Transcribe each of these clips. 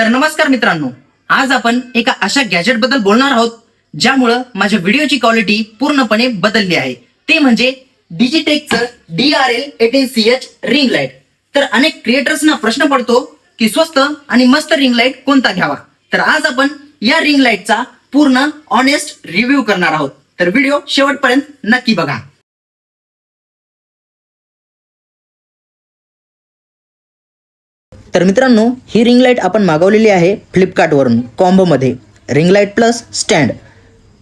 तर नमस्कार मित्रांनो, आज आपण एका अशा गॅजेट बद्दल बोलणार आहोत ज्यामुळे माझ्या व्हिडिओची क्वालिटी पूर्णपणे बदलली आहे. ते म्हणजे डिजिटेकचं DRL18CH रिंग लाईट. तर अनेक क्रिएटर्सना प्रश्न पडतो की स्वस्त आणि मस्त रिंग लाईट कोणता घ्यावा. तर आज आपण या रिंग लाईटचा पूर्ण ऑनेस्ट रिव्ह्यू करणार आहोत. तर व्हिडिओ शेवटपर्यंत नक्की बघा. तर मित्रांनो, ही रिंग लाईट आपण मागवलेली आहे फ्लिपकार्टवरून कॉम्बोमध्ये, रिंग लाईट प्लस स्टँड.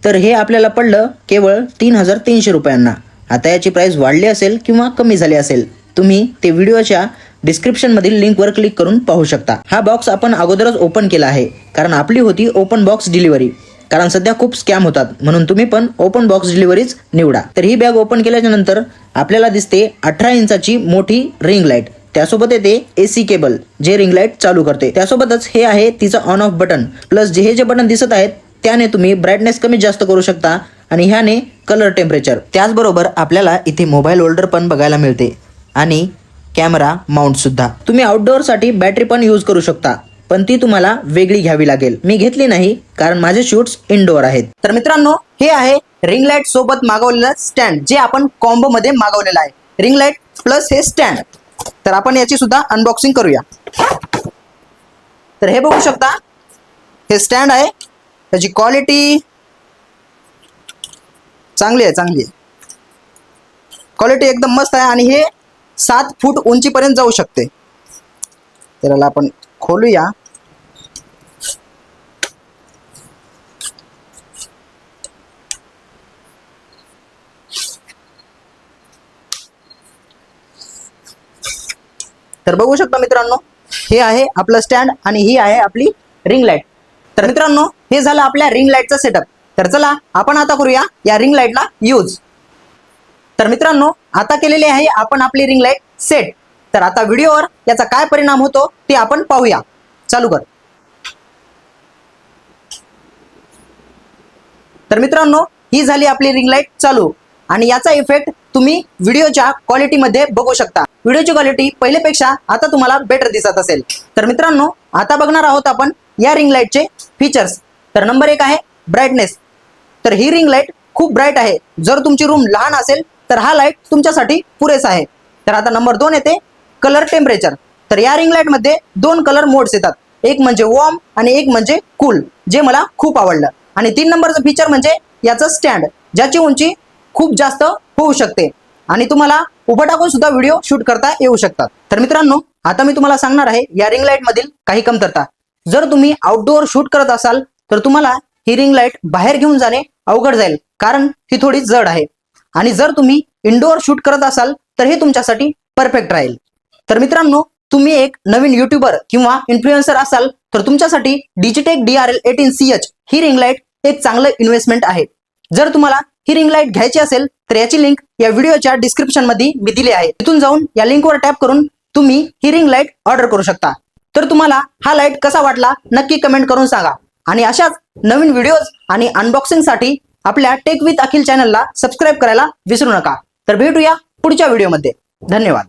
तर हे आपल्याला पडलं केवळ 3300 रुपयांना. आता याची प्राइस वाढली असेल किंवा कमी झाली असेल, तुम्ही ते व्हिडिओच्या डिस्क्रिप्शनमधील लिंकवर क्लिक करून पाहू शकता. हा बॉक्स आपण अगोदरच ओपन केला आहे कारण आपली होती ओपन बॉक्स डिलिव्हरी. कारण सध्या खूप स्कॅम होतात, म्हणून तुम्ही पण ओपन बॉक्स डिलिव्हरीच निवडा. तर ही बॅग ओपन केल्याच्या नंतर आपल्याला दिसते 18 इंचाची मोठी रिंग लाईट. त्यासोबत येते AC केबल जे रिंग लाईट चालू करते. त्यासोबतच हे आहे तिचं ऑन ऑफ बटन. प्लस जे बटन दिसत आहेत त्याने तुम्ही ब्राईटनेस कमी जास्त करू शकता आणि ह्याने कलर टेम्परेचर. त्याचबरोबर आपल्याला इथे मोबाईल होल्डर पण बघायला मिळते आणि कॅमेरा माउंट सुद्धा. तुम्ही आउटडोअरसाठी बॅटरी पण यूज करू शकता, पण ती तुम्हाला वेगळी घ्यावी लागेल. मी घेतली नाही कारण माझे शूट्स इनडोअर आहेत. तर मित्रांनो, हे आहे रिंग लाईट सोबत मागवलेलं स्टँड जे आपण कॉम्बो मध्ये मागवलेलं आहे. रिंग लाईट प्लस हे स्टँड. तर आपण याची सुद्धा अनबॉक्सिंग करूया. तर हे बघू शकता, हे स्टँड आहे. त्याची क्वालिटी चांगली आहे. क्वालिटी एकदम मस्त आहे आणि हे 7 फूट उंचीपर्यंत जाऊ शकते. तर याला आपण खोलूया. तर बघू शकता मित्रांनो, हे आहे आपलं स्टँड आणि ही आहे आपली रिंग लाईट. तर मित्रांनो, हे झालं आपल्या रिंग लाईटचं सेटअप. तर चला आपण आता करूया या रिंग लाईटला यूज. तर मित्रांनो, आता केलेली आहे आपण आपली रिंग लाईट सेट. तर आता व्हिडिओवर याचा काय परिणाम होतो ते आपण पाहूया. चालू कर. तर मित्रांनो, ही झाली आपली रिंग लाईट चालू आणि याचा इफेक्ट तुम्ही व्हिडिओच्या क्वालिटीमध्ये बघू शकता. व्हिडिओची क्वालिटी पहिलेपेक्षा आता तुम्हाला बेटर दिसत असेल. तर मित्रांनो, आता बघणार आहोत आपण या रिंग लाईटचे फीचर्स. तर नंबर 1 आहे ब्राईटनेस. तर ही रिंग लाईट खूप ब्राईट आहे. जर तुमची रूम लहान असेल तर हा लाईट तुमच्यासाठी पुरेसा आहे. तर आता नंबर 2 येते कलर टेम्परेचर. तर या रिंग लाईट मध्ये 2 कलर मोड्स येतात, एक म्हणजे वॉर्म आणि एक म्हणजे कूल, जे मला खूप आवडलं. आणि 3 नंबरचं फीचर म्हणजे याचं स्टँड, ज्याची उंची खूप जास्त होऊ शकते आणि तुम्हाला उभं टाकून सुद्धा व्हिडिओ शूट करता येऊ शकतात. तर मित्रांनो, आता मी तुम्हाला सांगणार आहे या रिंग लाईट मधील काही कमतरता. जर तुम्ही आउटडोअर शूट करत असाल तर तुम्हाला ही रिंग लाईट बाहेर घेऊन जाणे अवघड जाईल कारण ही थोडी जड आहे. आणि जर तुम्ही इनडोअर शूट करत असाल तर हे तुमच्यासाठी परफेक्ट राहील. तर मित्रांनो, तुम्ही एक नवीन युट्यूबर किंवा इन्फ्लुएन्सर असाल तर तुमच्यासाठी डिजिटेक DRL18CH ही रिंग लाईट एक चांगलं इन्व्हेस्टमेंट आहे. जर तुम्हाला ही रिंग लाईट घ्यायची असेल तर याची लिंक या व्हिडिओच्या डिस्क्रिप्शन मध्ये मी दिली आहे. तिथून जाऊन या लिंकवर टॅप करून तुम्ही ही रिंग लाईट ऑर्डर करू शकता. तर तुम्हाला हा लाईट कसा वाटला नक्की कमेंट करून सांगा. आणि अशाच नवीन व्हिडिओज आणि अनबॉक्सिंगसाठी आपल्या टेक विथ अखिल चॅनलला सबस्क्राईब करायला विसरू नका. तर भेटूया पुढच्या व्हिडिओमध्ये. धन्यवाद.